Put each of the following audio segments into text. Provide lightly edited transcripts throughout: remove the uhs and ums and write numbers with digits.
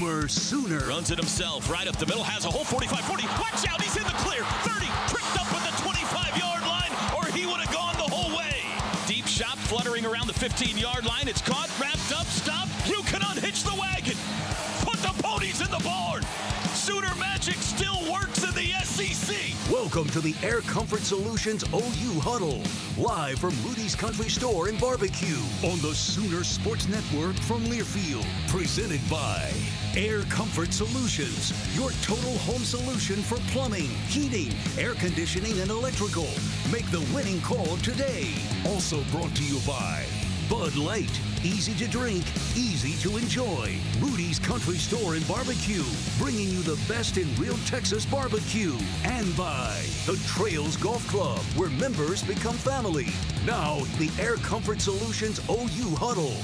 Boomer Sooner. Runs it himself, right up the middle, has a whole 45-40. Watch out, he's in the clear. 30, tripped up with the 25-yard line, or he would have gone the whole way. Deep shot fluttering around the 15-yard line. It's caught, wrapped up, stopped. You can unhitch the wagon. Put the ponies in the barn. Sooner magic still works in the SEC. Welcome to the Air Comfort Solutions OU Huddle, live from Rudy's Country Store and Barbecue on the Sooner Sports Network from Learfield. Presented by Air Comfort Solutions, your total home solution for plumbing, heating, air conditioning, and electrical. Make the winning call today. Also brought to you by Bud Light. Easy to drink, easy to enjoy. Rudy's Country Store and Barbecue, bringing you the best in real Texas barbecue. And by the Trails Golf Club, where members become family. Now, the Air Comfort Solutions OU Huddle.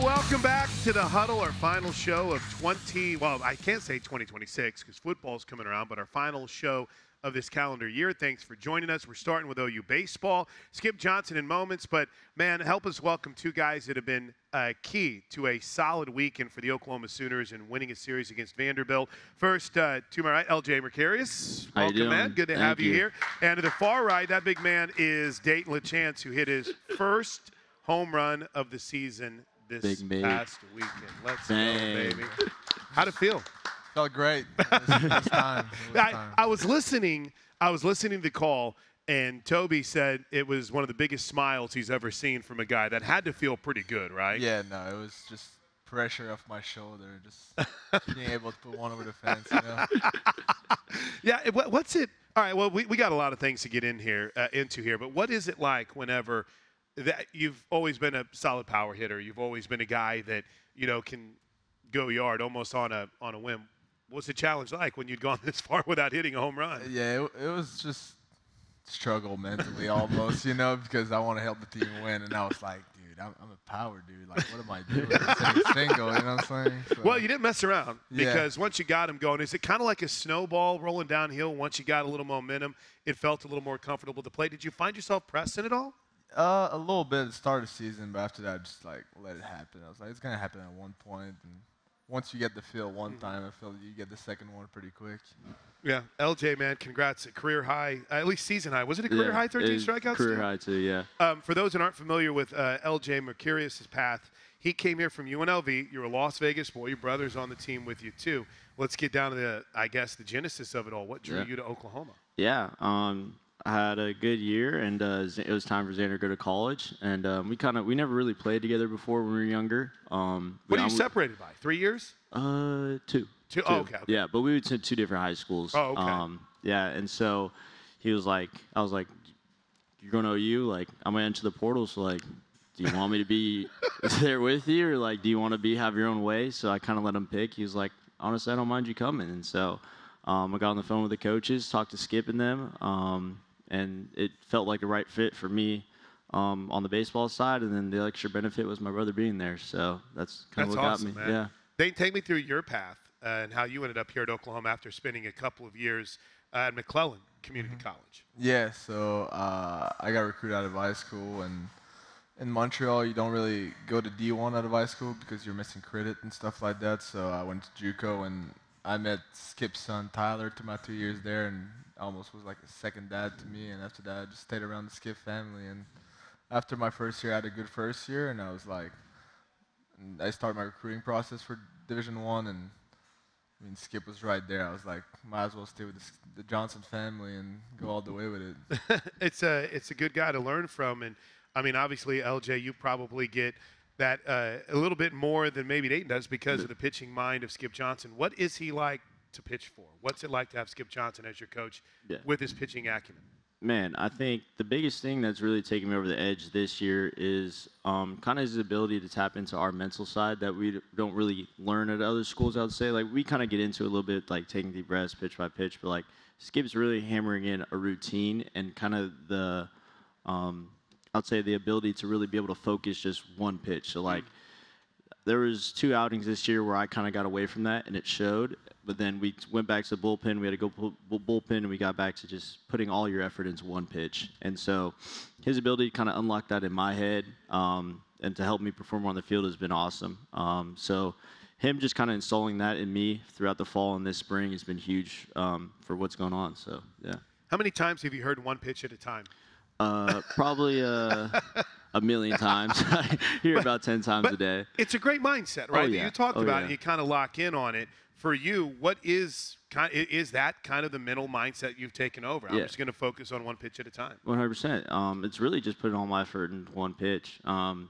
Welcome back to the Huddle, our final show of I can't say 2026 because football's coming around, but our final show of this calendar year. Thanks for joining us. We're starting with OU baseball. Skip Johnson in moments, but man, help us welcome two guys that have been key to a solid weekend for the Oklahoma Sooners and winning a series against Vanderbilt. First, to my right, LJ Mercurius. Welcome, man. Good to have you here. And to the far right, that big man is Dayton LaChance, who hit his first home run of the season this past weekend. Let's go, baby. How'd it feel? Felt great. It was time. I was listening to the call, and Toby said it was one of the biggest smiles he's ever seen from a guy. That had to feel pretty good, right? Yeah, no, it was just pressure off my shoulder, just being able to put one over the fence, you know? Yeah, what's it? All right, well, we got a lot of things to get into here, but what is it like whenever that you've always been a solid power hitter, you've always been a guy that, you know, can go yard almost on a whim. What's the challenge like when you'd gone this far without hitting a home run? Yeah, it was just struggle mentally almost, you know, because I want to help the team win. And I was like, dude, I'm a power dude. Like, what am I doing? It's a single, you know what I'm saying? So, well, you didn't mess around because once you got him going, is it kind of like a snowball rolling downhill? Once you got a little momentum, it felt a little more comfortable to play. Did you find yourself pressing at all? A little bit at the start of the season, but after that, just like let it happen. I was like, it's going to happen at one point. And once you get the feel one time, I feel you get the second one pretty quick. Yeah. LJ, man, congrats. At career high, at least season high. Was it a career high, 13 strikeouts? Career high, too, yeah. For those that aren't familiar with LJ Mercurius' path, he came here from UNLV. You're a Las Vegas boy. Your brother's on the team with you, too. Let's get down to the genesis of it all. What drew you to Oklahoma? Yeah. I had a good year, and it was time for Xander to go to college. And we never really played together before when we were younger. What are you separated by? 3 years? Two. Two? Oh, okay. Yeah, but we went to two different high schools. Oh, okay. Yeah, and so I was like, you're going to OU? Like, I'm going to enter the portal, so, like, do you want me to be there with you, or, like, do you want to have your own way? So I kind of let him pick. He was like, honestly, I don't mind you coming. And so I got on the phone with the coaches, talked to Skip and them, and it felt like the right fit for me on the baseball side. And then the extra benefit was my brother being there. So that's kind of what awesome, got me. Man. Yeah. Dave, take me through your path and how you ended up here at Oklahoma after spending a couple of years at McClellan Community College. Yeah, so I got recruited out of high school. And in Montreal, you don't really go to D1 out of high school because you're missing credit and stuff like that. So I went to JUCO, and I met Skip's son, Tyler, to my 2 years there. And almost was like a second dad to me, and after that I just stayed around the Skip family. And after my first year, I had a good first year, and I was like, I started my recruiting process for Division I, and I mean, Skip was right there. I was like, might as well stay with the Johnson family and go all the way with it. It's a good guy to learn from, and I mean, obviously, LJ, you probably get that a little bit more than maybe Dayton does because of the pitching mind of Skip Johnson. What is he like to pitch for? What's it like to have Skip Johnson as your coach with his pitching acumen? Man, I think the biggest thing that's really taken me over the edge this year is kind of his ability to tap into our mental side that we don't really learn at other schools, I would say. Like, we kind of get into a little bit, like, taking deep breaths, pitch by pitch, but, like, Skip's really hammering in a routine and kind of the, I'd say, the ability to really be able to focus just one pitch. So, like, there was 2 outings this year where I kind of got away from that, and it showed. But then we went back to the bullpen. We had to go bullpen, and we got back to just putting all your effort into one pitch. And so his ability to kind of unlock that in my head, and and to help me perform on the field has been awesome. So him just kind of installing that in me throughout the fall and this spring has been huge for what's going on. So, yeah. How many times have you heard one pitch at a time? Probably a million times. I hear about 10 times a day. It's a great mindset, right? Oh, yeah. That you talked about, yeah. and you kind of lock in on it. For you, what is that kind of the mental mindset you've taken over? I'm just going to focus on one pitch at a time. 100%. It's really just putting all my effort in one pitch.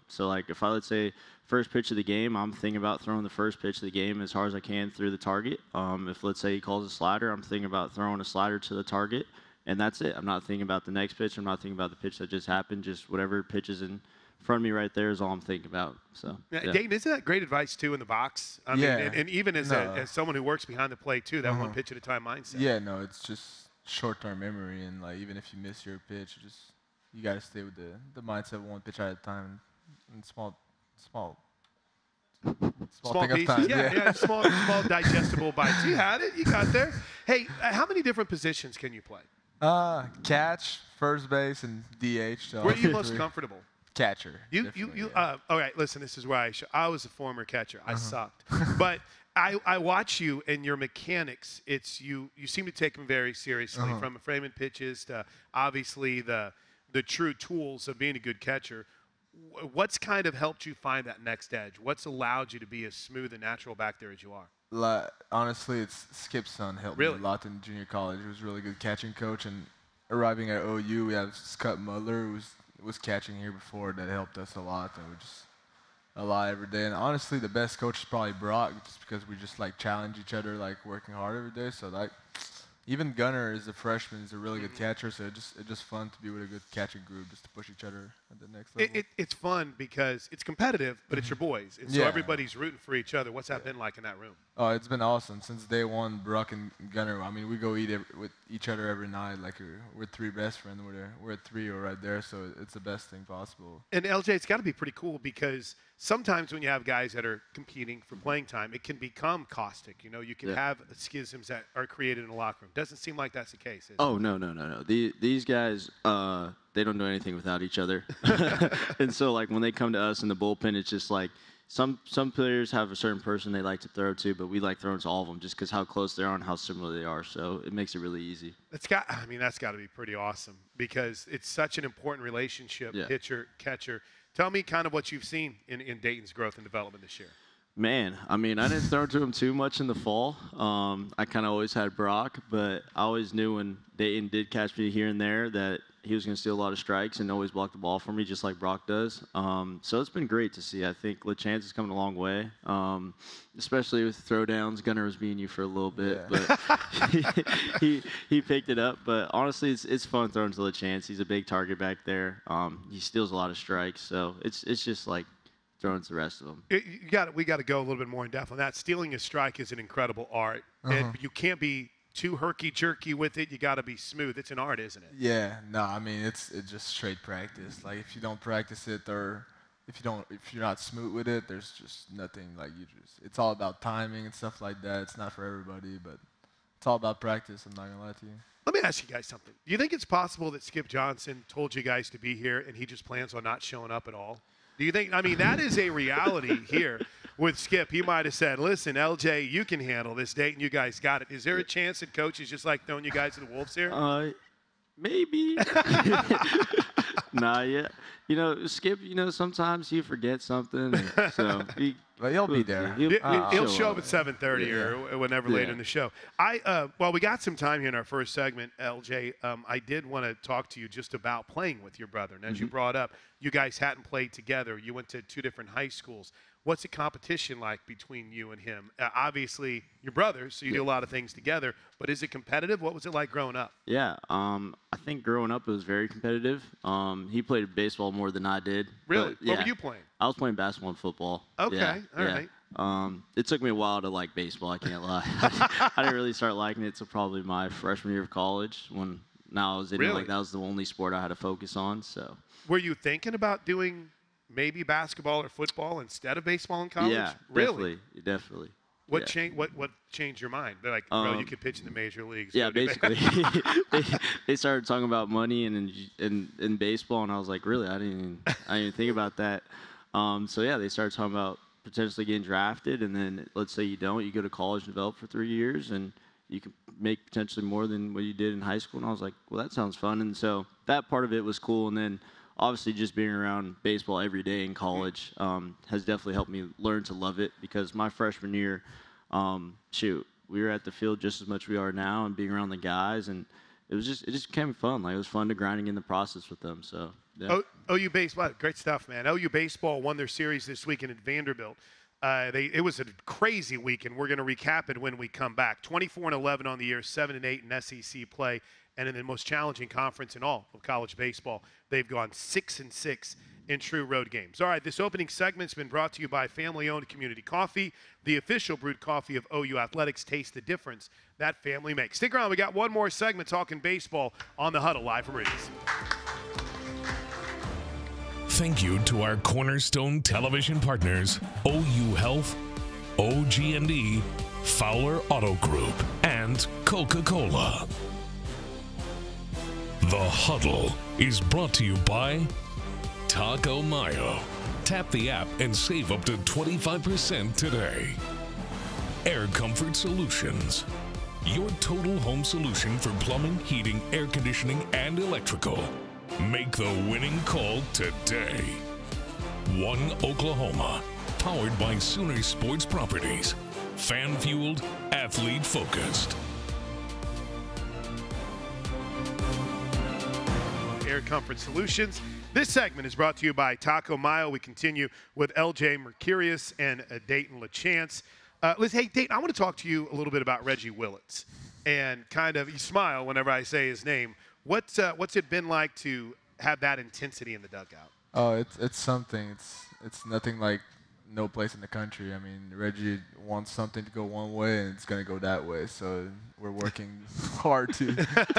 So, like, if I, let's say, first pitch of the game, I'm thinking about throwing the first pitch of the game as hard as I can through the target. If, let's say, he calls a slider, I'm thinking about throwing a slider to the target, and that's it. I'm not thinking about the next pitch. I'm not thinking about the pitch that just happened. Just whatever pitch is in front of me right there is all I'm thinking about. So, yeah. Dayton, isn't that great advice too in the box? I mean, and even as someone who works behind the plate too, that one pitch at a time mindset. Yeah, no, it's just short-term memory, and like even if you miss your pitch, you got to stay with the mindset of one pitch at a time and small thing pieces. of time. Yeah, small digestible bites. You had it. You got there. Hey, how many different positions can you play? Catch, first base, and DH. So where are you most comfortable? Catcher. All right, listen, this is where I was a former catcher. I sucked. But I watch you and your mechanics. You seem to take them very seriously, from framing pitches to obviously the true tools of being a good catcher. What's kind of helped you find that next edge? What's allowed you to be as smooth and natural back there as you are? Honestly, it's Skip's son helped me a lot in junior college. He was a really good catching coach, and arriving at OU, we have Scott Mudler, who was catching here before. That helped us a lot, and we just a lot every day. And honestly, the best coach is probably Brock, just because we just like challenge each other, like working hard every day. So like, even Gunner is a freshman, is a really good catcher. So it's just fun to be with a good catching group, just to push each other at the next level. It's fun because it's competitive, but it's your boys, and so everybody's rooting for each other. What's that been like in that room? Oh, it's been awesome since day one. Brock and Gunner, I mean, we go eat with each other every night. Like we're three best friends. We're a trio right there, so it's the best thing possible. And LJ, it's got to be pretty cool because sometimes when you have guys that are competing for playing time, it can become caustic. You know, you can have schisms that are created in the locker room. Doesn't seem like that's the case. Oh, no. These guys, they don't do anything without each other. And so, like, when they come to us in the bullpen, it's just like some players have a certain person they like to throw to, but we like throwing to all of them just because how close they are and how similar they are. So it makes it really easy. That's got to be pretty awesome because it's such an important relationship, pitcher, catcher. Tell me kind of what you've seen in Dayton's growth and development this year. Man, I mean, I didn't throw to him too much in the fall. I kind of always had Brock, but I always knew when Dayton did catch me here and there that he was going to steal a lot of strikes and always block the ball for me, just like Brock does. So it's been great to see. I think LeChance is coming a long way, especially with throwdowns. Gunner was beating you for a little bit, but he picked it up. But honestly, it's fun throwing to LeChance. He's a big target back there. He steals a lot of strikes, so it's just like throwing to the rest of them. We got to go a little bit more in depth on that. Stealing a strike is an incredible art, and you can't be too herky-jerky with it. You got to be smooth. It's an art, isn't it? Yeah, no, I mean it's just straight practice. Like if you don't practice it, or if you're not smooth with it, there's just nothing. Like it's all about timing and stuff like that. It's not for everybody, but it's all about practice. I'm not gonna lie to you. Let me ask you guys something. Do you think it's possible that Skip Johnson told you guys to be here and he just plans on not showing up at all? Do you think? I mean, that is a reality here with Skip. He might have said, listen, LJ, you can handle this date, and you guys got it. Is there a chance that Coach is just like throwing you guys to the wolves here? Maybe. Nah, yeah. You know, Skip, sometimes he forgets something. So but he'll be there. He'll show up at 7:30 or whenever later in the show. Well, we got some time here in our first segment, LJ. I did want to talk to you just about playing with your brother. And as you brought up, you guys hadn't played together. You went to two different high schools. What's the competition like between you and him? Obviously, you're brothers, so you do a lot of things together. But is it competitive? What was it like growing up? Yeah, I think growing up it was very competitive. He played baseball more than I did. Really? What were you playing? I was playing basketball and football. Okay, all right. It took me a while to like baseball, I can't lie. I didn't really start liking it until probably my freshman year of college when now I was in it, like that was the only sport I had to focus on. So. Were you thinking about doing maybe basketball or football instead of baseball in college? Yeah, really? Definitely. What changed your mind? They're like, bro, you could pitch in the major leagues. Yeah, basically. they started talking about money and in baseball, and I was like, really? I didn't even think about that. So yeah, they started talking about potentially getting drafted, and then let's say you don't, you go to college and develop for 3 years, and you can make potentially more than what you did in high school. And I was like, well, that sounds fun. And so that part of it was cool. And then obviously just being around baseball every day in college has definitely helped me learn to love it, because my freshman year, we were at the field just as much as we are now, and being around the guys, and it just became fun. Like, it was fun to grinding in the process with them. So yeah. OU baseball, great stuff, man. OU baseball won their series this weekend at Vanderbilt. It was a crazy weekend. We're going to recap it when we come back. 24-11 on the year, 7-8 in SEC play, and in the most challenging conference in all of college baseball, they've gone 6-6 in true road games. All right, this opening segment's been brought to you by family-owned Community Coffee, the official brewed coffee of OU Athletics. Taste the difference that family makes. Stick around. We got one more segment talking baseball on the Huddle, live from Rudy's. Thank you to our cornerstone television partners, OU Health, OG&E, Fowler Auto Group, and Coca-Cola. The Huddle is brought to you by Taco Mayo. Tap the app and save up to 25% today. Air Comfort Solutions, your total home solution for plumbing, heating, air conditioning, and electrical. Make the winning call today. One Oklahoma, powered by Sooner Sports Properties. Fan-fueled, athlete-focused. Air Comfort Solutions. This segment is brought to you by Taco Mayo. We continue with LJ Mercurius and Dayton LaChance. Hey, Dayton, I want to talk to you a little bit about Reggie Willits. And kind of, you smile whenever I say his name. What's it been like to have that intensity in the dugout? Oh, it's something. It's nothing like no place in the country. I mean, Reggie wants something to go one way, and it's going to go that way. So we're working hard to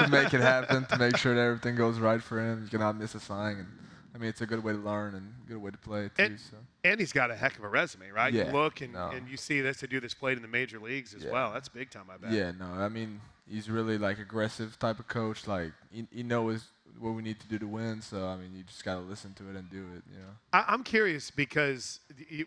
make it happen, to make sure that everything goes right for him. You cannot miss a sign. And I mean, it's a good way to learn and a good way to play, too. And he's got a heck of a resume, right? Yeah, you look and you see this dude that's played in the major leagues as well. That's big time, I bet. Yeah, no, I mean, he's really like aggressive type of coach. Like, he knows what we need to do to win. So, I mean, you just got to listen to it and do it, you know. I'm curious because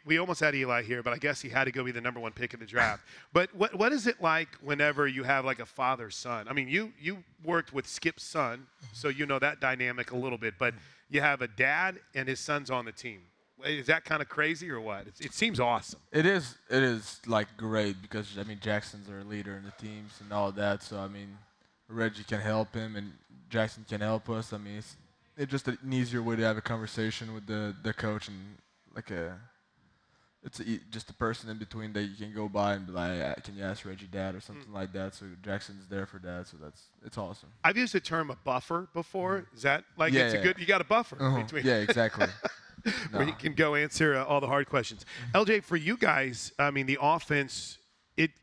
we almost had Eli here, but I guess he had to go be the number one pick in the draft. But what is it like whenever you have like a father-son? I mean, you worked with Skip's son, so you know that dynamic a little bit. But you have a dad and his son's on the team. Is that kind of crazy or what? It seems awesome. It is like great because, I mean, Jackson's our leader in the teams and all that. So, I mean, Reggie can help him and Jackson can help us. I mean, it's just an easier way to have a conversation with the coach, and like just a person in between that you can go by and be like, can you ask Reggie dad or something like that? So Jackson's there for that. So it's awesome. I've used the term a buffer before. Is that like it's a good? You got a buffer between. Yeah, exactly. Where you can go answer all the hard questions. LJ, for you guys, I mean, the offense.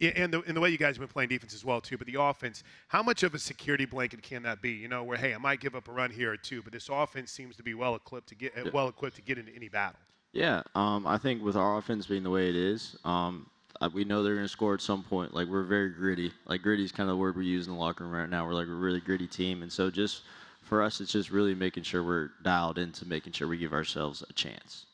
And the way you guys have been playing defense as well, too, but the offense, how much of a security blanket can that be? You know, where, hey, I might give up a run here or two, but this offense seems to be well equipped to get into any battle. Yeah, I think with our offense being the way it is, we know they're going to score at some point. Like, we're very gritty. Like, gritty is kind of the word we use in the locker room right now. We're like a really gritty team. And so just for us, it's just really making sure we're dialed into making sure we give ourselves a chance,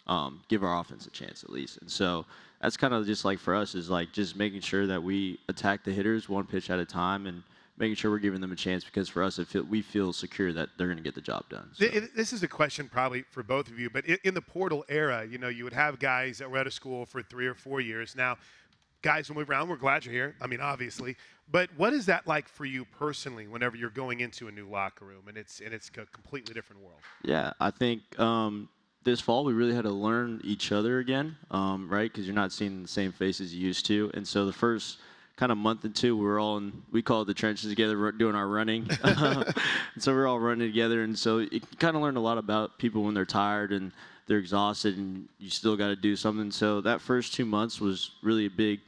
give our offense a chance at least. And so that's kind of just like for us is like just making sure that we attack the hitters one pitch at a time and making sure we're giving them a chance, because for us, we feel secure that they're going to get the job done. So. This is a question probably for both of you, but in the portal era, you know, you would have guys that were out of school for 3 or 4 years. Now, guys will move around. We're glad you're here. I mean, obviously. But what is that like for you personally whenever you're going into a new locker room and it's a completely different world? Yeah, I think this fall we really had to learn each other again, right? Because you're not seeing the same faces you used to. And so the first kind of month or two, we call it the trenches together, doing our running. And so we're all running together. And so you kind of learn a lot about people when they're tired and they're exhausted and you still got to do something. So that first 2 months was really a big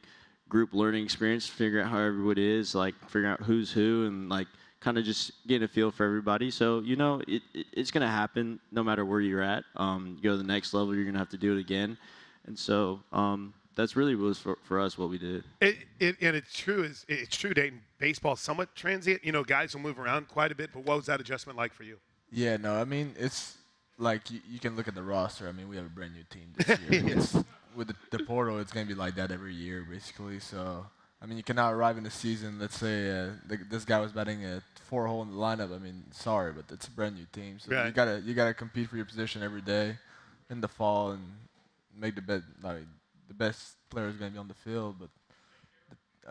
group learning experience, figuring out how everybody is, like figuring out who's who and like kind of just getting a feel for everybody. So, you know, it's going to happen no matter where you're at. You go to the next level, you're going to have to do it again. And so that's really was for us what we did. And it's true, Dayton. Baseball somewhat transient. You know, guys will move around quite a bit, but what was that adjustment like for you? Yeah, no, I mean, it's like you can look at the roster. I mean, we have a brand new team this year. With the portal, it's gonna be like that every year, basically. So, I mean, you cannot arrive in the season. Let's say this guy was batting a 4-hole in the lineup. I mean, sorry, but it's a brand new team. So right. you gotta compete for your position every day in the fall and make the best. Like the best player is gonna be on the field, but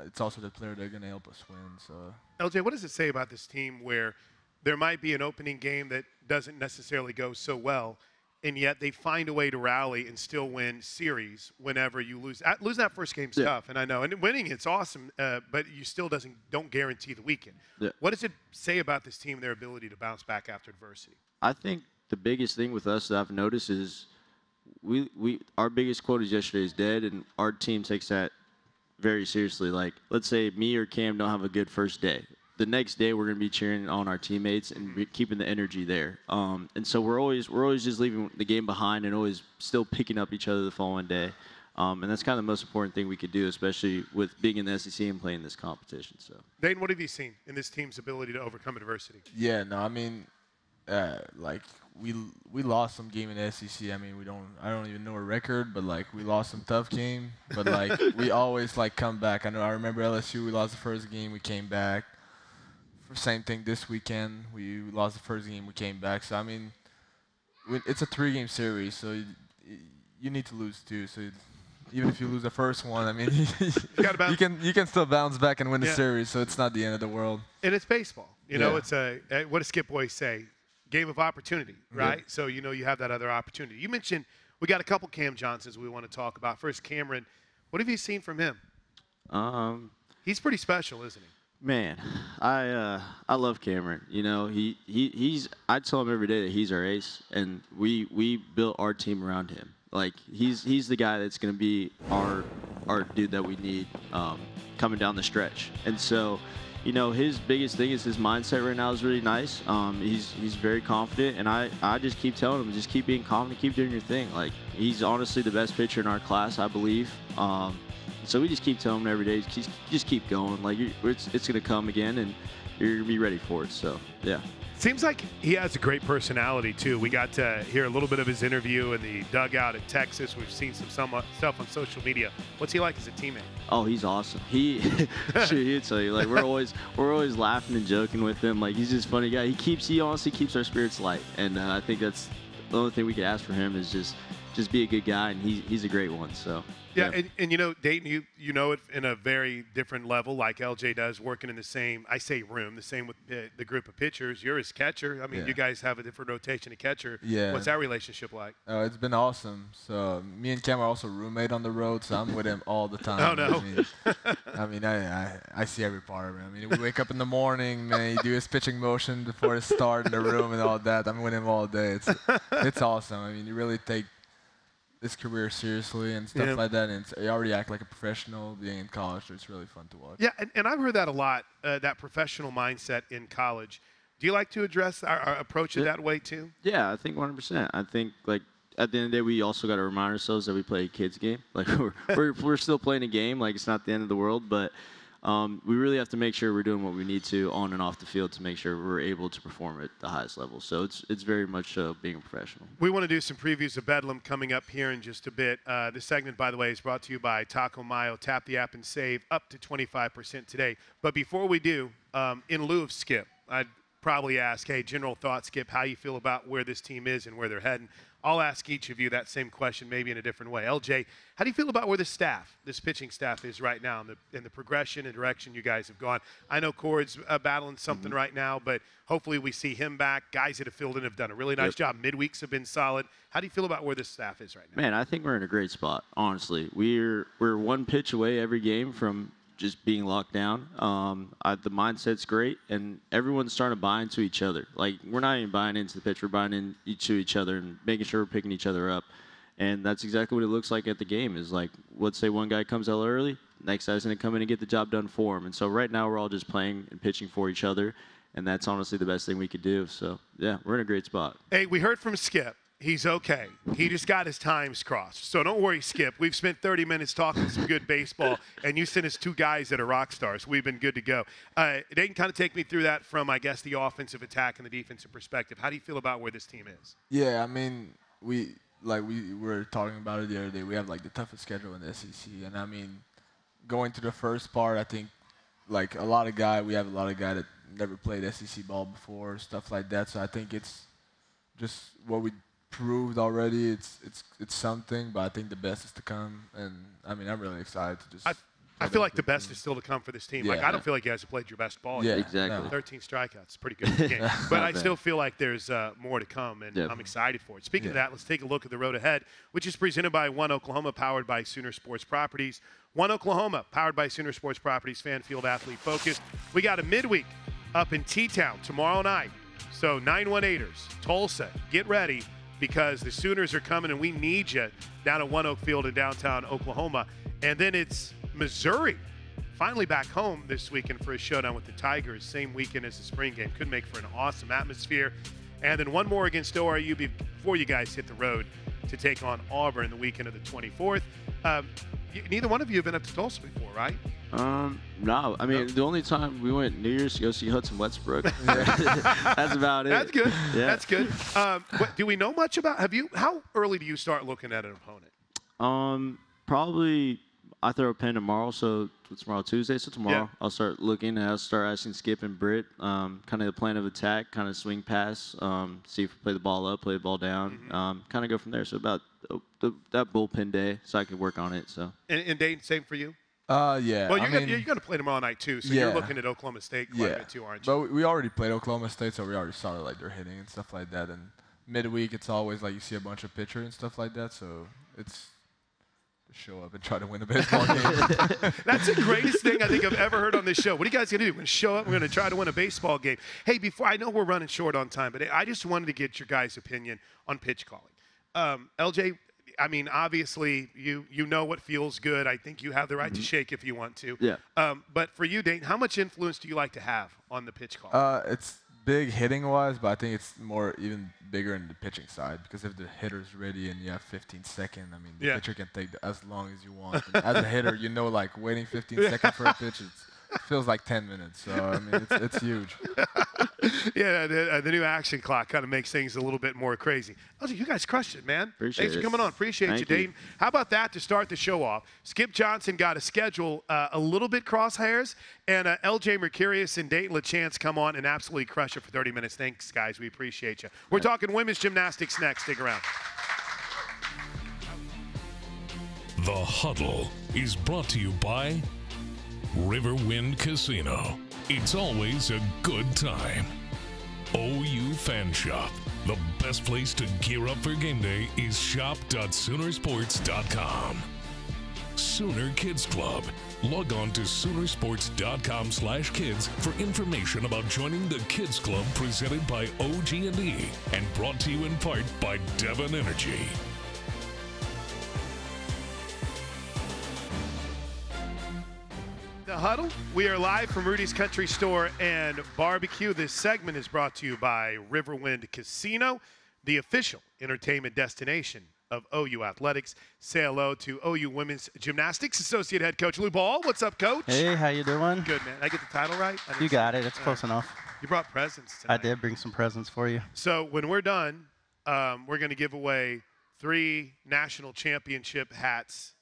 it's also the player that's gonna help us win. So, LJ, what does it say about this team where there might be an opening game that doesn't necessarily go so well, and yet they find a way to rally and still win series whenever you lose? Losing that first game's tough, and I know. And winning, it's awesome, but you still don't guarantee the weekend. Yeah. What does it say about this team, their ability to bounce back after adversity? I think the biggest thing with us that I've noticed is our biggest quote is yesterday is dead, and our team takes that very seriously. Like, let's say me or Cam don't have a good first day. The next day we're going to be cheering on our teammates and keeping the energy there. And so we're always just leaving the game behind and always still picking up each other the following day. And that's kind of the most important thing we could do, especially with being in the SEC and playing this competition. So, Dayton, what have you seen in this team's ability to overcome adversity? yeah, no, I mean, like we lost some game in the SEC. I mean, I don't even know a record, but like we lost some tough game. But like we always like come back. I remember LSU. We lost the first game. We came back. Same thing this weekend. We lost the first game. We came back. So I mean, it's a 3-game series. So you need to lose 2. So even if you lose the first one, I mean, you can still bounce back and win the series. So it's not the end of the world. And it's baseball. You know, it's what does Skip always say? Game of opportunity, right? Yep. So you have that other opportunity. You mentioned we got a couple Cam Johnsons we want to talk about. First, Cameron. What have you seen from him? He's pretty special, isn't he? Man, I love Cameron. You know, he's I tell him every day that he's our ace, and we built our team around him. Like he's the guy that's going to be our dude that we need coming down the stretch. And so, you know, his biggest thing is his mindset right now is really nice. He's very confident, and I just keep telling him, just keep being confident, keep doing your thing. Like, he's honestly the best pitcher in our class, I believe. So we just keep telling him every day, just keep going. Like, it's going to come again, and you're going to be ready for it. So, yeah. Seems like he has a great personality, too. We got to hear a little bit of his interview in the dugout at Texas. We've seen some stuff on social media. What's he like as a teammate? Oh, he's awesome. He'll tell you, like, we're always laughing and joking with him. Like, he's just a funny guy. He honestly keeps our spirits light. And I think that's the only thing we could ask for him is just be a good guy, and he's a great one. So. Yeah, and you know, Dayton, you know it in a very different level, like LJ does, working in the same, I say room, the same with the group of pitchers. You're his catcher. I mean, you guys have a different rotation of catcher. Yeah. What's that relationship like? It's been awesome. So me and Cam are also roommate on the road, so I'm with him all the time. Oh, no. I see every part of him. I mean, we wake up in the morning, man, he do his pitching motion before the start in the room and all that. I'm with him all day. It's awesome. I mean, you really take his career seriously and stuff like that, and you already act like a professional being in college, so it's really fun to watch. Yeah, and I've heard that a lot, that professional mindset in college. Do you like to address our approach it that way too? Yeah, I think 100%. I think, like, at the end of the day, we also got to remind ourselves that we play a kid's game. Like, we're still playing a game. Like, it's not the end of the world, but we really have to make sure we're doing what we need to on and off the field to make sure we're able to perform at the highest level. So it's very much being a professional. We want to do some previews of Bedlam coming up here in just a bit. This segment, by the way, is brought to you by Taco Mayo. Tap the app and save up to 25% today. But before we do, in lieu of Skip, I'd probably ask, hey, general thoughts, Skip, how you feel about where this team is and where they're heading. I'll ask each of you that same question, maybe in a different way. LJ, how do you feel about where this pitching staff is right now and the progression and direction you guys have gone? I know Cord's battling something right now, but hopefully we see him back. Guys that have filled in have done a really nice job. Midweeks have been solid. How do you feel about where this staff is right now? Man, I think we're in a great spot, honestly. We're one pitch away every game from just being locked down. The mindset's great, and everyone's starting to buy into each other. Like, we're not even buying into the pitch, we're buying into each other and making sure we're picking each other up. And that's exactly what it looks like at the game is, like, let's say one guy comes out early, next guy's going to come in and get the job done for him. And so right now we're all just playing and pitching for each other, and that's honestly the best thing we could do. So, yeah, we're in a great spot. Hey, we heard from Skip. He's okay. He just got his times crossed. So don't worry, Skip. We've spent 30 minutes talking some good baseball, and you sent us 2 guys that are rock stars. We've been good to go. They can kind of take me through that from, I guess, the offensive attack and the defensive perspective. How do you feel about where this team is? Yeah, I mean, we were talking about it the other day. We have, like, the toughest schedule in the SEC. And, I mean, going to the first part, I think, like, we have a lot of guys that never played SEC ball before, stuff like that. So I think it's just what we proved already. It's something, but I think the best is to come. And I mean, I'm really excited to just. I feel like the best is still to come for this team. Yeah. Like, I don't feel like you guys have played your best ball Yeah, yet. exactly. 13 strikeouts, pretty good game. But I still feel like there's more to come, and I'm excited for it. Speaking of that, let's take a look at the road ahead, which is presented by One Oklahoma, powered by Sooner Sports Properties. One Oklahoma, powered by Sooner Sports Properties, fan field athlete focus. We got a midweek up in T-Town tomorrow night. So 918ers, Tulsa, get ready, because the Sooners are coming, and we need you down at One Oak Field in downtown Oklahoma. And then it's Missouri, finally back home this weekend for a showdown with the Tigers, same weekend as the spring game. Could make for an awesome atmosphere. And then one more against ORU before you guys hit the road to take on Auburn the weekend of the 24th. Neither one of you have been up to Tulsa before, right? No. I mean, the only time we went New Year's to go see Hudson Westbrook. That's about it. That's good. Yeah. That's good. Do we know much about? How early do you start looking at an opponent? Probably I throw a pen tomorrow, so tomorrow Tuesday. So tomorrow I'll start looking, and I'll start asking Skip and Britt kind of the plan of attack, kind of swing pass, see if we play the ball up, play the ball down, kind of go from there. So about that bullpen day, so I can work on it. So. And Dayton, same for you? Yeah. Well, you're going to play tomorrow night too, so you're looking at Oklahoma State quite a bit too, aren't you? But we already played Oklahoma State, so we already saw like their hitting and stuff like that. And midweek, it's always like you see a bunch of pitchers and stuff like that. So it's show up and try to win a baseball game. That's the greatest thing I think I've ever heard on this show. What are you guys going to do? We're going to show up. We're going to try to win a baseball game. Hey, I know we're running short on time, but I just wanted to get your guys' opinion on pitch calling. LJ, I mean, obviously, you know what feels good. I think you have the right to shake if you want to. Yeah. But for you, Dayton, how much influence do you like to have on the pitch call? It's big hitting-wise, but I think it's even bigger in the pitching side, because if the hitter's ready and you have 15 seconds, I mean, the pitcher can take as long as you want. And as a hitter, like waiting 15 seconds for a pitch, it feels like 10 minutes. So, I mean, it's huge. Yeah, the new action clock kind of makes things a little bit more crazy. LJ, you guys crushed it, man. Thanks for coming on. Appreciate you, Dayton. How about that to start the show off? Skip Johnson got a schedule a little bit crosshairs, and LJ Mercurius and Dayton LaChance come on and absolutely crush it for 30 minutes. Thanks, guys. We appreciate you. We're talking women's gymnastics next. Stick around. The Huddle is brought to you by Riverwind Casino. It's always a good time. OU Fan Shop. The best place to gear up for game day is shop.soonersports.com. Sooner Kids Club. Log on to Soonersports.com/kids for information about joining the Kids Club presented by OG&E and brought to you in part by Devon Energy. The Huddle. We are live from Rudy's Country Store and Barbecue. This segment is brought to you by Riverwind Casino, the official entertainment destination of OU Athletics. Say hello to OU Women's Gymnastics Associate Head Coach Lou Ball. What's up, Coach? Hey, how you doing? Good, man. Did I get the title right? You got it. It's close enough. You brought presents tonight. I did bring some presents for you. So when we're done, we're going to give away 3 national championship hats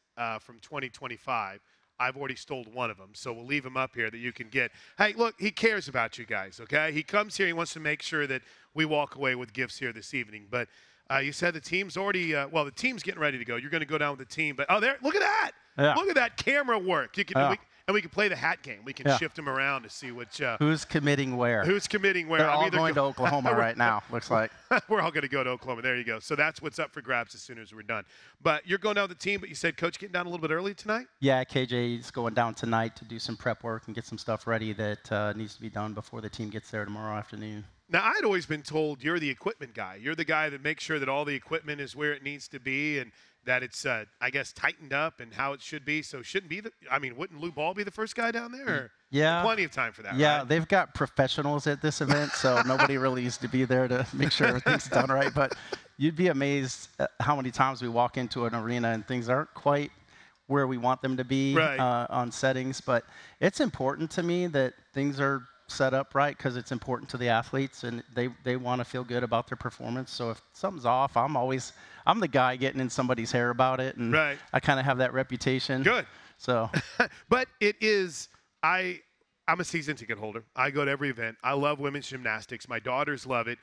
from 2025. I've already stole one of them, so we'll leave them up here that you can get. Hey, look, he cares about you guys, okay? He comes here. He wants to make sure that we walk away with gifts here this evening. But you said the team's already the team's getting ready to go. You're going to go down with the team. But, there, look at that. Yeah. Look at that camera work. You can, we can play the hat game. We can shift them around to see which. Who's committing where? Who's committing where? They're all going to Oklahoma right now, looks like. We're all going to go to Oklahoma. There you go. So that's what's up for grabs as soon as we're done. But you're going down with the team, but you said Coach getting down a little bit early tonight? Yeah, KJ's going down tonight to do some prep work and get some stuff ready that needs to be done before the team gets there tomorrow afternoon. Now, I'd always been told you're the equipment guy. You're the guy that makes sure that all the equipment is where it needs to be. And that it's, I guess, tightened up and how it should be. So shouldn't be wouldn't Lou Ball be the first guy down there? Or Yeah. Plenty of time for that, Yeah, right? they've got professionals at this event, so nobody really used to be there to make sure everything's done right. But you'd be amazed at how many times we walk into an arena and things aren't quite where we want them to be on settings. But it's important to me that things are set up right because it's important to the athletes, and they want to feel good about their performance. So if something's off, I'm the guy getting in somebody's hair about it, and I kind of have that reputation. Good. So, but it is I'm a season ticket holder. I go to every event. I love women's gymnastics. My daughters love it.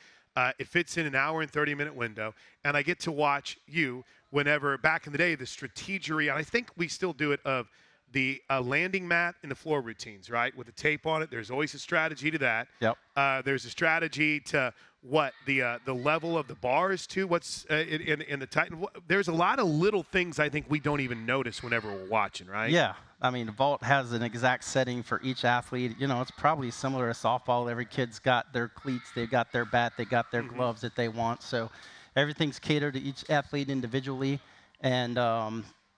It fits in an hour and 30-minute window, and I get to watch you whenever, back in the day, the strategery, and I think we still do it, of the landing mat and the floor routines, right, with the tape on it. There's always a strategy to that. Yep. There's a strategy to what the level of the bars too. What's in the Titan. There's a lot of little things I think we don't even notice whenever we're watching, right? Yeah. I mean, vault has an exact setting for each athlete. You know, it's probably similar to softball. Every kid's got their cleats, they've got their bat, they got their gloves that they want. So everything's catered to each athlete individually. And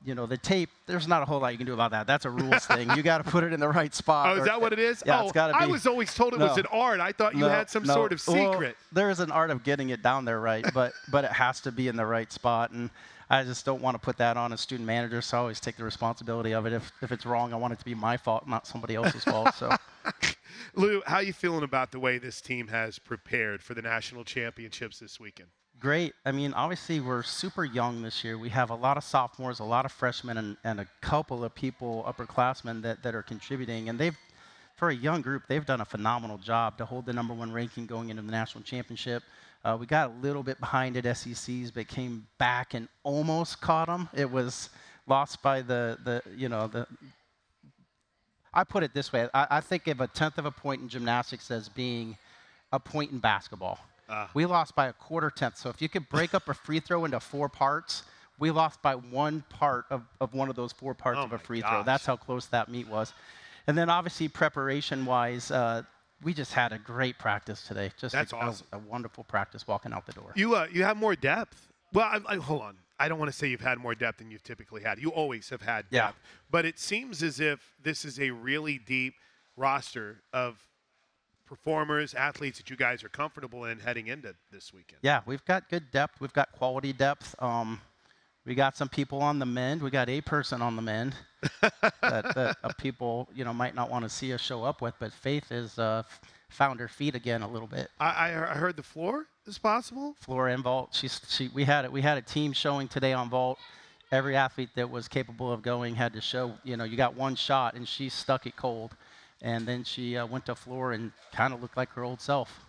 you know, the tape, there's not a whole lot you can do about that. That's a rules thing. You got to put it in the right spot. Oh, is that what it is? Yeah, it's got to be. I was always told it was an art. I thought you had some sort of secret. Well, there is an art of getting it down there right, but it has to be in the right spot. And I just don't want to put that on a student manager, so I always take the responsibility of it. If it's wrong, I want it to be my fault, not somebody else's fault. So, Lou, how are you feeling about the way this team has prepared for the national championships this weekend? Great. I mean, obviously, we're super young this year. We have a lot of sophomores, a lot of freshmen, and a couple of people, upperclassmen, that are contributing. And for a young group, they've done a phenomenal job to hold the #1 ranking going into the national championship. We got a little bit behind at SECs, but came back and almost caught them. It was lost by I put it this way. I think of a tenth of a point in gymnastics as being a point in basketball. We lost by a quarter tenth. So if you could break up a free throw into 4 parts, we lost by 1 part of one of those 4 parts of a free throw. That's how close that meet was. And then obviously preparation-wise, we just had a great practice today. Just That's awesome. A wonderful practice walking out the door. You have more depth. Well, hold on. I don't want to say you've had more depth than you've typically had. You always have had depth. Yeah. But it seems as if this is a really deep roster of performers, athletes that you guys are comfortable in heading into this weekend. Yeah, we've got good depth. We've got quality depth. We got some people on the mend. We got a person on the mend that people might not want to see us show up with. But Faith has found her feet again a little bit. I heard the floor is possible. Floor and vault. We had a team showing today on vault. Every athlete that was capable of going had to show. You got 1 shot, and she stuck it cold. And then she went to floor and kind of looked like her old self.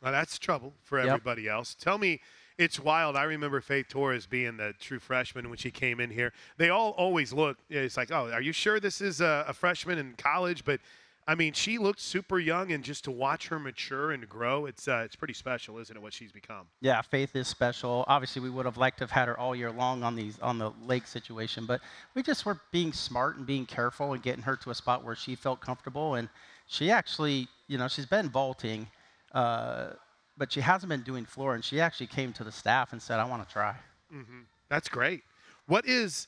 Well, that's trouble for everybody else. Tell me, it's wild. I remember Faith Torres being the true freshman when she came in here. They all always look, it's like, oh, are you sure this is a freshman in college? But, I mean, she looked super young, and just to watch her mature and grow, it's pretty special, isn't it, what she's become? Yeah, Faith is special. Obviously, we would have liked to have had her all year long on the lake situation, but we just were being smart and being careful and getting her to a spot where she felt comfortable. And she actually, she's been vaulting, but she hasn't been doing floor, and she actually came to the staff and said, I want to try. Mm-hmm. That's great. What is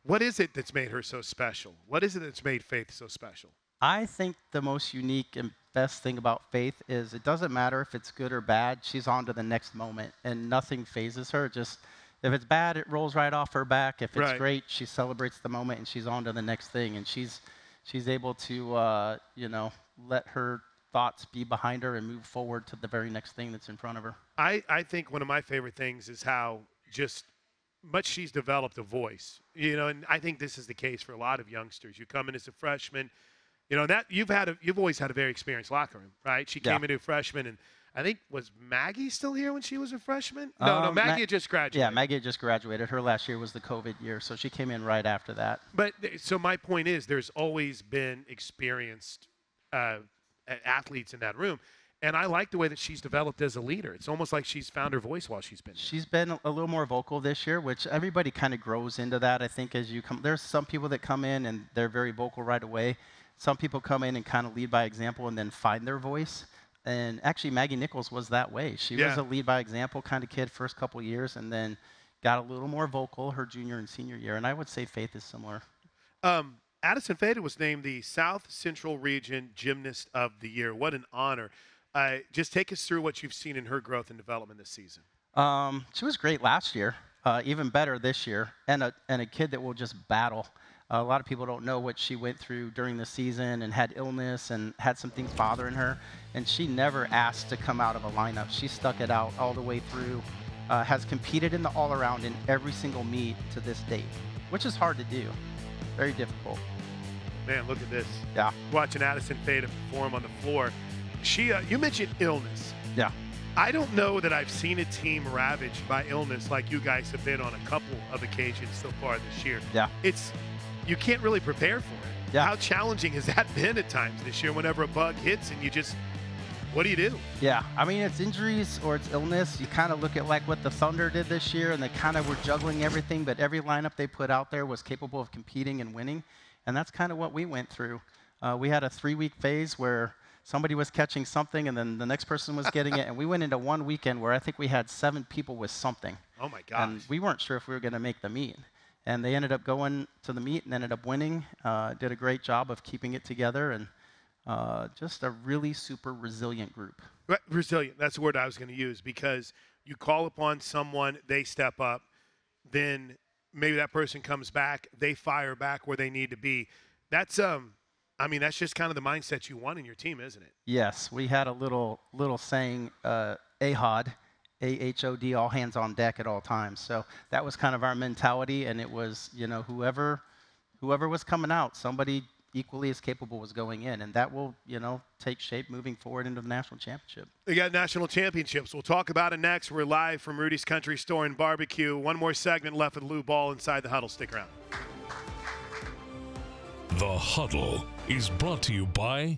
it that's made her so special? What is it that's made Faith so special? I think the most unique and best thing about Faith is it doesn't matter if it's good or bad. She's on to the next moment, and nothing phases her. Just if it's bad, it rolls right off her back. If it's great, she celebrates the moment, and she's on to the next thing. And she's able to, let her thoughts be behind her and move forward to the very next thing that's in front of her. I think one of my favorite things is how just much she's developed a voice. And I think this is the case for a lot of youngsters. You come in as a freshman. That you've always had a very experienced locker room, right? She came into a freshman, and I think, was Maggie still here when she was a freshman? No, Maggie had just graduated. Yeah, Maggie had just graduated. Her last year was the COVID year, so she came in right after that. But so my point is, there's always been experienced athletes in that room, and I like the way that she's developed as a leader. It's almost like she's found her voice while she's been there. She's been a little more vocal this year, which everybody kind of grows into that. I think as you come, there's some people that come in and they're very vocal right away. Some people come in and kind of lead by example and then find their voice. And actually, Maggie Nichols was that way. She was a lead by example kind of kid first couple years, and then got a little more vocal her junior and senior year, and I would say Faith is similar. Addison Fada was named the South Central Region Gymnast of the Year. What an honor. Just take us through what you've seen in her growth and development this season. She was great last year, even better this year, and a kid that will just battle. A lot of people don't know what she went through during the season and had illness and had some things bothering her, and she never asked to come out of a lineup. She stuck it out all the way through, has competed in the all-around in every single meet to this date, which is hard to do. Very difficult. Man, look at this. Yeah. Watching Addison Fada perform on the floor. You mentioned illness. Yeah. I don't know that I've seen a team ravaged by illness like you guys have been on a couple of occasions so far this year. Yeah. You can't really prepare for it. Yeah. How challenging has that been at times this year whenever a bug hits and what do you do? Yeah, I mean, it's injuries or it's illness. You kind of look at like what the Thunder did this year, and they kind of were juggling everything, but every lineup they put out there was capable of competing and winning, and that's kind of what we went through. We had a 3-week phase where somebody was catching something, and then the next person was getting it, and we went into one weekend where I think we had 7 people with something. Oh, my gosh. And we weren't sure if we were going to make the meet. And they ended up going to the meet and ended up winning, did a great job of keeping it together, and just a really super resilient group. Resilient, that's the word I was going to use, because you call upon someone, they step up, then maybe that person comes back, they fire back where they need to be. That's that's just kind of the mindset you want in your team, isn't it? Yes, we had a little saying, AHOD, AHOD, all hands on deck at all times. So that was kind of our mentality, and it was, whoever was coming out, somebody equally as capable was going in, and that will, take shape moving forward into the national championship. We got national championships. We'll talk about it next. We're live from Rudy's Country Store and Barbecue. One more segment left with Lou Ball inside the Huddle. Stick around. The Huddle is brought to you by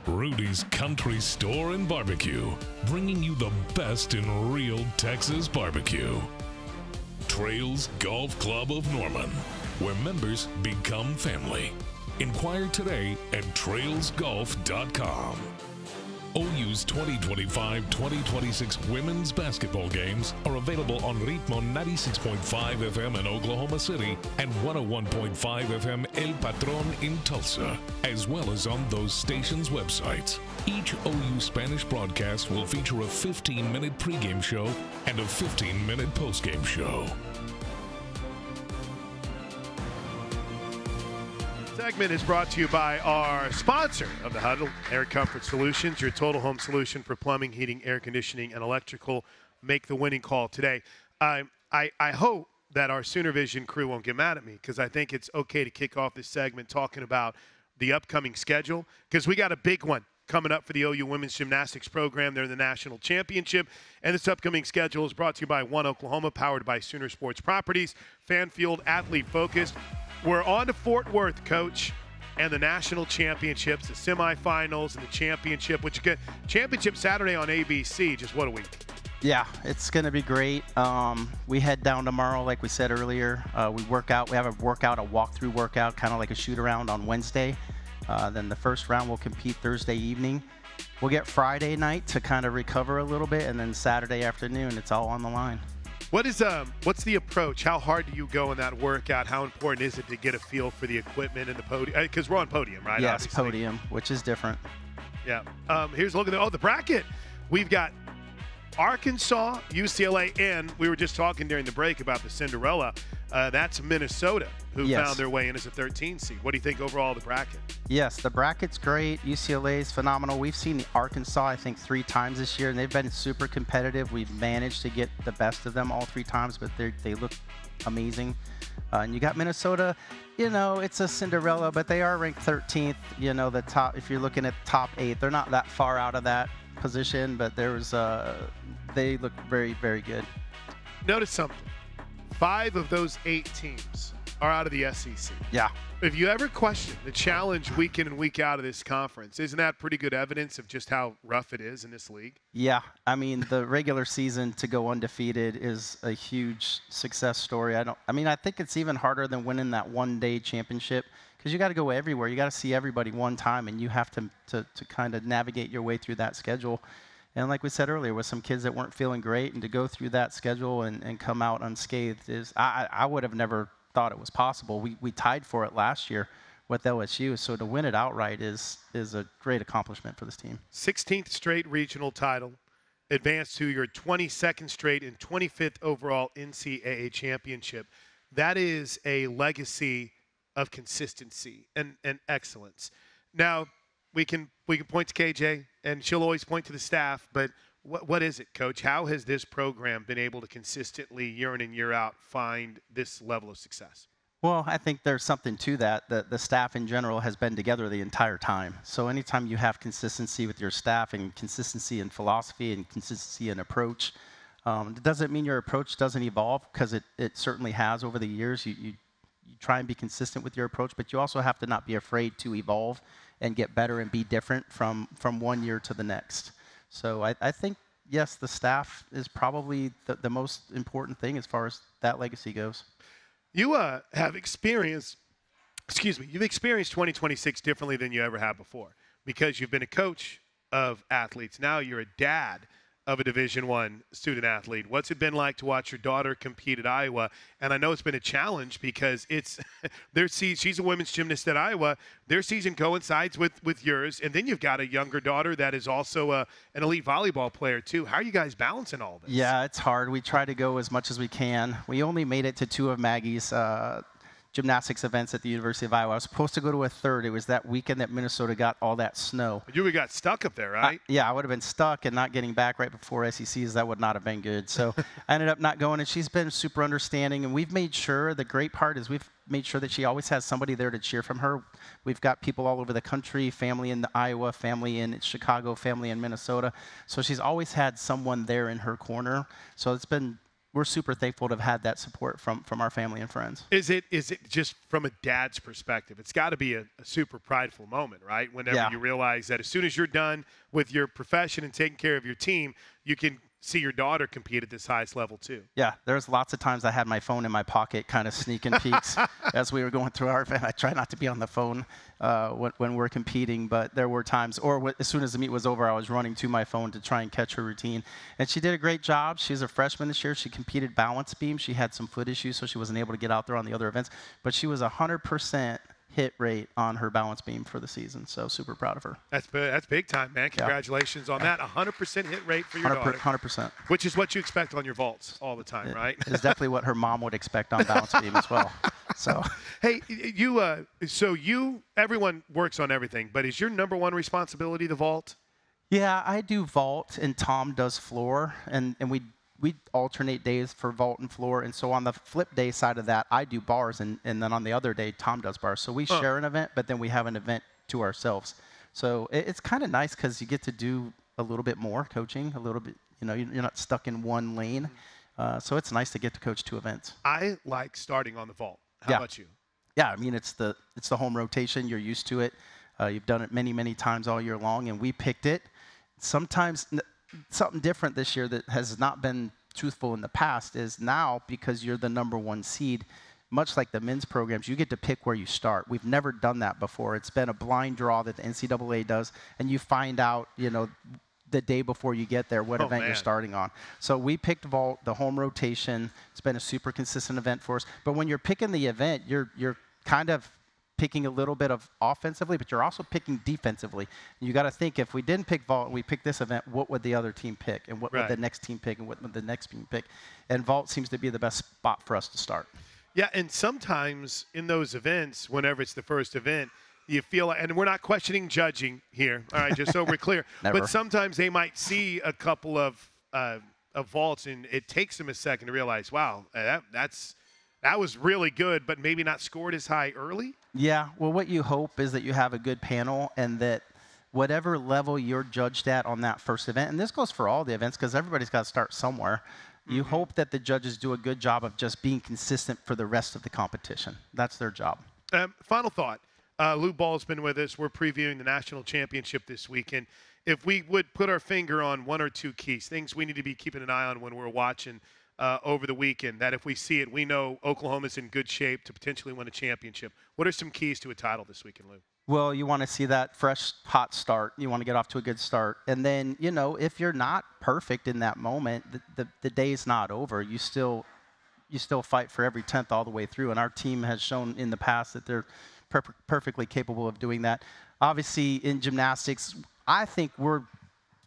Rudy's Country Store and Barbecue, bringing you the best in real Texas barbecue. Trails Golf Club of Norman, where members become family. Inquire today at trailsgolf.com. OU's 2025-2026 women's basketball games are available on Ritmo 96.5 FM in Oklahoma City and 101.5 FM El Patron in Tulsa, as well as on those stations' websites. Each OU Spanish broadcast will feature a 15-minute pregame show and a 15-minute postgame show. Segment is brought to you by our sponsor of the Huddle, Air Comfort Solutions, your total home solution for plumbing, heating, air conditioning, and electrical. Make the winning call today. I hope that our Sooner Vision crew won't get mad at me, because I think it's okay to kick off this segment talking about the upcoming schedule, because we got a big one coming up for the OU women's gymnastics program. They're in the national championship, and this upcoming schedule is brought to you by One Oklahoma, powered by Sooner Sports Properties, fan-fueled, athlete-focused. We're on to Fort Worth, Coach, and the national championships, the semifinals, and the championship, which get championship Saturday on ABC. Just what a week. Yeah, it's going to be great. We head down tomorrow, like we said earlier. We work out. We have a walkthrough workout, kind of like a shoot-around on Wednesday. Then the first round we'll compete Thursday evening. We'll get Friday night to kind of recover a little bit, and then Saturday afternoon, it's all on the line. What's the approach? How hard do you go in that workout? How important is it to get a feel for the equipment and the podium? Because we're on podium, right? Yes, obviously. Podium, which is different. Yeah. Here's a look at the bracket. We've got Arkansas, UCLA, and we were just talking during the break about the Cinderella. That's Minnesota, who found their way in as a 13 seed. What do you think overall of the bracket? Yes, the bracket's great. UCLA is phenomenal. We've seen Arkansas, I think, 3 times this year, and they've been super competitive. We've managed to get the best of them all 3 times, but they look amazing. And you got Minnesota. It's a Cinderella, but they are ranked 13th. The top. If you're looking at the top 8, they're not that far out of that position, but they look very, very good. Notice something. 5 of those 8 teams are out of the SEC. Yeah. If you ever question the challenge week in and week out of this conference, isn't that pretty good evidence of just how rough it is in this league? Yeah. I mean, the regular season to go undefeated is a huge success story. I think it's even harder than winning that one-day championship, because you got to go everywhere. You got to see everybody one time, and you have to kind of navigate your way through that schedule. And like we said earlier, with some kids that weren't feeling great, and to go through that schedule and come out unscathed is, I would have never thought it was possible. We tied for it last year with LSU, so to win it outright is a great accomplishment for this team. 16th straight regional title, advanced to your 22nd straight and 25th overall NCAA championship. That is a legacy of consistency and excellence. Now, we can point to KJ, and she'll always point to the staff, but what is it, Coach? How has this program been able to consistently, year in and year out, find this level of success? Well, I think there's something to that. The staff in general has been together the entire time. So anytime you have consistency with your staff and consistency in philosophy and consistency in approach, it doesn't mean your approach doesn't evolve, because it certainly has over the years. You try and be consistent with your approach, but you also have to not be afraid to evolve and get better and be different from one year to the next. So I think, yes, the staff is probably the most important thing as far as that legacy goes. You have experienced, you've experienced 2026 differently than you ever have before, because you've been a coach of athletes. Now you're a dad of a Division I student athlete. What's it been like to watch your daughter compete at Iowa? And I know it's been a challenge because it's she's a women's gymnast at Iowa. Their season coincides with yours, and then you've got a younger daughter that is also an elite volleyball player too. How are you guys balancing all this? Yeah, it's hard. We try to go as much as we can. We only made it to 2 of Maggie's gymnastics events at the University of Iowa. I was supposed to go to a third. It was that weekend that Minnesota got all that snow. You got stuck up there, right? Yeah, I would have been stuck, and not getting back right before SECs, that would not have been good. So I ended up not going, and she's been super understanding. And we've made sure, the great part is we've made sure that she always has somebody there to cheer from her. We've got people all over the country, family in Iowa, family in Chicago, family in Minnesota. So she's always had someone there in her corner. So we're super thankful to have had that support from our family and friends. Is it just from a dad's perspective? It's got to be a super prideful moment, right? Whenever you realize that as soon as you're done with your profession and taking care of your team, you can see your daughter compete at this highest level too. Yeah, there's lots of times I had my phone in my pocket, kind of sneaking peeks as we were going through our event. I try not to be on the phone when we're competing, but there were times, or as soon as the meet was over, I was running to my phone to try and catch her routine. And she did a great job. She's a freshman this year. She competed balance beam. She had some foot issues, so she wasn't able to get out there on the other events, but she was 100% hit rate on her balance beam for the season, so super proud of her. That's big time, man. Congratulations on that. 100% hit rate for your daughter. 100%. Which is what you expect on your vaults all the time, right? It's definitely what her mom would expect on balance beam as well. So, hey, everyone works on everything, but is your number one responsibility the vault? Yeah, I do vault, and Tom does floor, and we alternate days for vault and floor. And so on the flip day side of that, I do bars, and then on the other day, Tom does bars. So we share an event, but then we have an event to ourselves. So it's kind of nice because you get to do a little bit more coaching, a little bit, you're not stuck in one lane. So it's nice to get to coach 2 events. I like starting on the vault. How about you? Yeah, I mean, it's the home rotation. You're used to it. You've done it many, many times all year long, and we picked it. Sometimes something different this year that has not been truthful in the past is now, because you're the number 1 seed, much like the men's programs, you get to pick where you start. We've never done that before. It's been a blind draw that the NCAA does, and you find out, the day before you get there what event you're starting on. So we picked vault, the home rotation. It's been a super consistent event for us. But when you're picking the event, you're kind of picking a little bit of offensively, but you're also picking defensively. You got to think, if we didn't pick vault and we picked this event, what would the other team pick? And what would the next team pick? And what would the next team pick? And vault seems to be the best spot for us to start. Yeah, and sometimes in those events, whenever it's the first event, you feel like, and we're not questioning judging here, all right, just so we're clear. But sometimes they might see a couple of vaults, and it takes them a second to realize, wow, that was really good, but maybe not scored as high early? Yeah, well, what you hope is that you have a good panel, and that whatever level you're judged at on that first event, and this goes for all the events because everybody's got to start somewhere, you hope that the judges do a good job of just being consistent for the rest of the competition. That's their job. Final thought. Lou Ball's been with us. We're previewing the national championship this weekend. If we would put our finger on 1 or 2 keys, things we need to be keeping an eye on when we're watching over the weekend, that if we see it, we know Oklahoma's in good shape to potentially win a championship. What are some keys to a title this weekend, Lou? Well, you want to see that fresh, hot start. You want to get off to a good start. And then, you know, if you're not perfect in that moment, the day's not over. You still fight for every 10th all the way through. And our team has shown in the past that they're perfectly capable of doing that. Obviously, in gymnastics, I think we're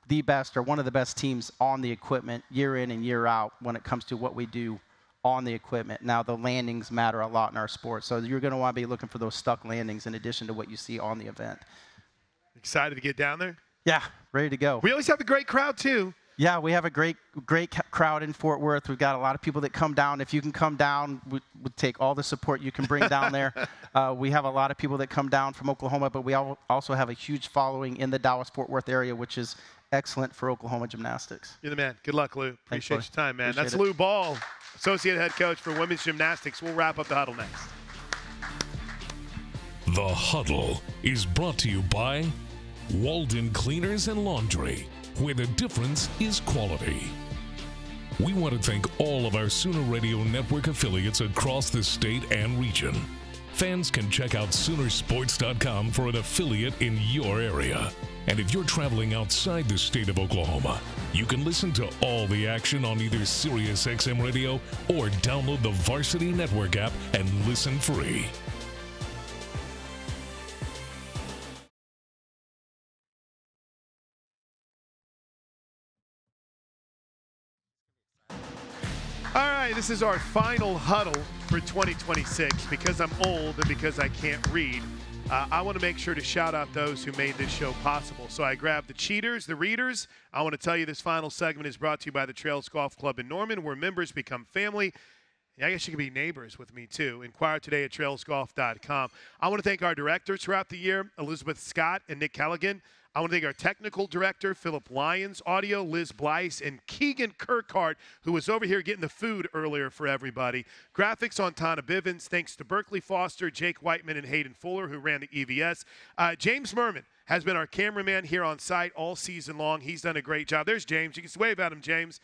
the best or one of the best teams on the equipment year in and year out when it comes to what we do on the equipment. Now, the landings matter a lot in our sport, so you're going to want to be looking for those stuck landings in addition to what you see on the event. Excited to get down there? Yeah, ready to go. We always have a great crowd, too. Yeah, we have a great crowd in Fort Worth. We've got a lot of people that come down. If you can come down, we'd take all the support you can bring down there. We have a lot of people that come down from Oklahoma, but we also have a huge following in the Dallas-Fort Worth area, which is excellent for Oklahoma gymnastics. You're the man. Good luck, Lou. Appreciate your time, man. Appreciate That's it. Lou Ball, Associate Head Coach for Women's Gymnastics. We'll wrap up the huddle next. The Huddle is brought to you by Walden Cleaners and Laundry, where the difference is quality. We want to thank all of our Sooner Radio Network affiliates across the state and region. Fans can check out Soonersports.com for an affiliate in your area. And if you're traveling outside the state of Oklahoma, you can listen to all the action on either SiriusXM Radio or download the Varsity Network app and listen free. All right, this is our final huddle for 2026. Because I'm old and because I can't read, I want to make sure to shout out those who made this show possible. So I grabbed the cheaters, the readers. I want to tell you this final segment is brought to you by the Trails Golf Club in Norman, where members become family. I guess you can be neighbors with me, too. Inquire today at trailsgolf.com. I want to thank our directors throughout the year, Elizabeth Scott and Nick Callaghan. I want to thank our technical director, Philip Lyons, audio, Liz Blyce, and Keegan Kirkhart, who was over here getting the food earlier for everybody. Graphics on Tana Bivens. Thanks to Berkeley Foster, Jake Whiteman, and Hayden Fuller, who ran the EVS. James Merman has been our cameraman here on site all season long. He's done a great job. There's James. You can wave at him, James.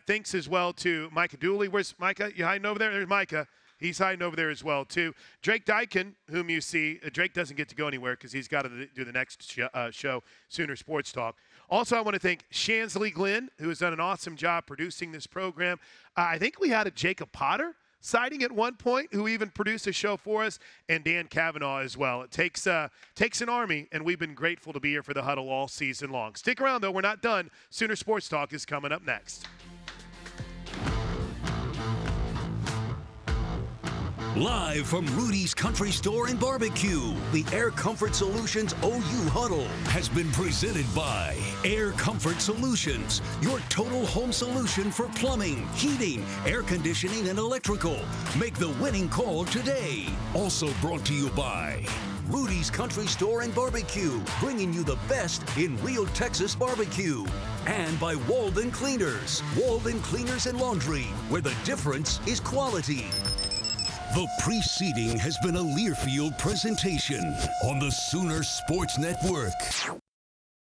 Thanks as well to Micah Dooley. Where's Micah? You hiding over there? There's Micah. He's hiding over there as well, too. Drake Dykin, whom you see. Drake doesn't get to go anywhere because he's got to do the next show, Sooner Sports Talk. Also, I want to thank Shansley Glenn, who has done an awesome job producing this program. I think we had a Jacob Potter sighting at one point, who even produced a show for us, and Dan Cavanaugh as well. It takes an army, and we've been grateful to be here for the Huddle all season long. Stick around, though. We're not done. Sooner Sports Talk is coming up next. Live from Rudy's Country Store and Barbecue, the Air Comfort Solutions OU Huddle has been presented by Air Comfort Solutions, your total home solution for plumbing, heating, air conditioning, and electrical. Make the winning call today. Also brought to you by Rudy's Country Store and Barbecue, bringing you the best in real Texas barbecue. And by Walden Cleaners, Walden Cleaners and Laundry, where the difference is quality. The preceding has been a Learfield presentation on the Sooner Sports Network.